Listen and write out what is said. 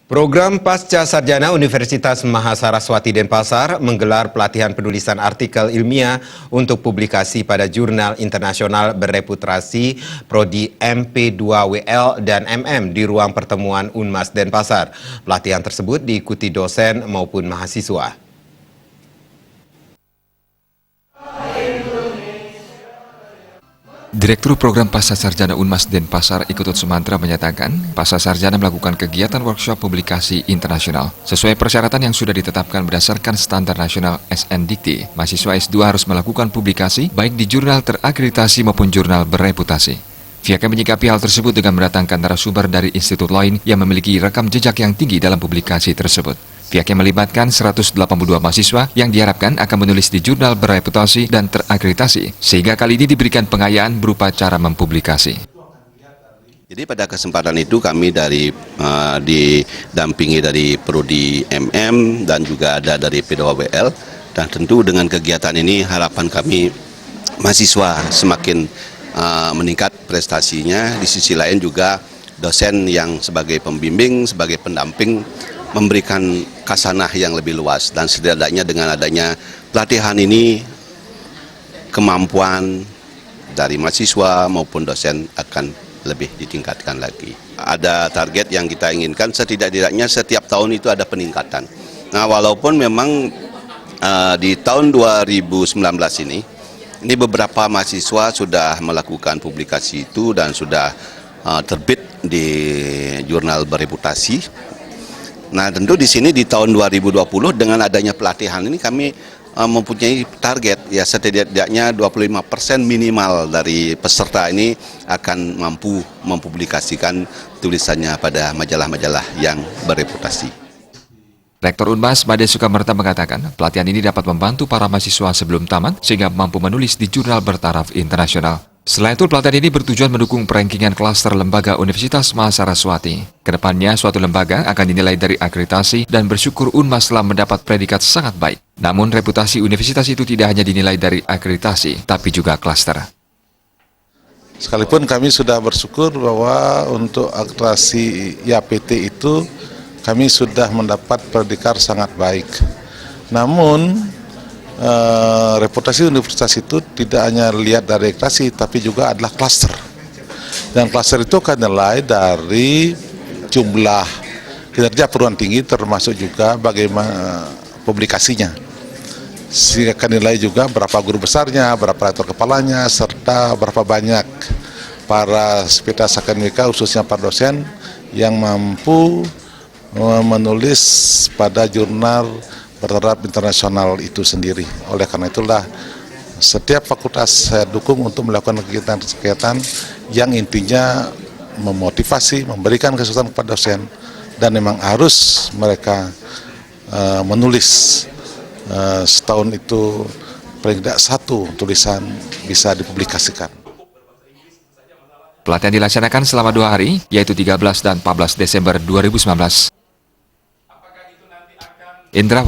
Program Pasca Sarjana Universitas Mahasaraswati Denpasar menggelar pelatihan penulisan artikel ilmiah untuk publikasi pada jurnal internasional bereputasi Prodi MP2WL dan MM di ruang pertemuan Unmas Denpasar. Pelatihan tersebut diikuti dosen maupun mahasiswa. Direktur Program Pasca Sarjana Unmas Denpasar Ikutut Sumantra menyatakan, Pasca Sarjana melakukan kegiatan workshop publikasi internasional. Sesuai persyaratan yang sudah ditetapkan berdasarkan standar nasional SNDikti, mahasiswa S2 harus melakukan publikasi baik di jurnal terakreditasi maupun jurnal bereputasi. Pihaknya menyikapi hal tersebut dengan mendatangkan narasumber dari institut lain yang memiliki rekam jejak yang tinggi dalam publikasi tersebut. Pihaknya melibatkan 182 mahasiswa yang diharapkan akan menulis di jurnal bereputasi dan terakreditasi, sehingga kali ini diberikan pengayaan berupa cara mempublikasi. Jadi pada kesempatan itu kami didampingi dari Prodi MM dan juga ada dari P2WL, dan tentu dengan kegiatan ini harapan kami mahasiswa semakin meningkat prestasinya. Di sisi lain juga dosen yang sebagai pembimbing, sebagai pendamping memberikan kasanah yang lebih luas, dan setidaknya dengan adanya pelatihan ini kemampuan dari mahasiswa maupun dosen akan lebih ditingkatkan lagi. Ada target yang kita inginkan, setidak-tidaknya setiap tahun itu ada peningkatan. Nah, walaupun memang di tahun 2019 ini beberapa mahasiswa sudah melakukan publikasi itu dan sudah terbit di jurnal bereputasi. Nah, tentu di sini di tahun 2020 dengan adanya pelatihan ini kami mempunyai target, ya setidaknya 25% minimal dari peserta ini akan mampu mempublikasikan tulisannya pada majalah-majalah yang bereputasi. Rektor Unmas Made Sukamerta mengatakan, pelatihan ini dapat membantu para mahasiswa sebelum tamat sehingga mampu menulis di jurnal bertaraf internasional. Selain itu, pelatihan ini bertujuan mendukung perankingan klaster lembaga Universitas Mahasaraswati. Kedepannya, suatu lembaga akan dinilai dari akreditasi dan bersyukur Unmas telah mendapat predikat sangat baik. Namun, reputasi universitas itu tidak hanya dinilai dari akreditasi, tapi juga klaster. Sekalipun kami sudah bersyukur bahwa untuk akreditasi IAPT itu kami sudah mendapat predikat sangat baik. Namun, reputasi universitas itu tidak hanya lihat dari akreditasi, tapi juga adalah klaster. Dan klaster itu akan nilai dari jumlah kinerja perguruan tinggi, termasuk juga bagaimana publikasinya. Sehingga akan nilai juga berapa guru besarnya, berapa rektor kepalanya, serta berapa banyak para spesialis akademika, khususnya para dosen, yang mampu menulis pada jurnal bertaraf internasional itu sendiri. Oleh karena itulah setiap fakultas saya dukung untuk melakukan kegiatan-kegiatan yang intinya memotivasi, memberikan kesempatan kepada dosen, dan memang harus mereka menulis setahun itu paling tidak satu tulisan bisa dipublikasikan. Pelatihan dilaksanakan selama 2 hari, yaitu 13 dan 14 Desember 2019. Indra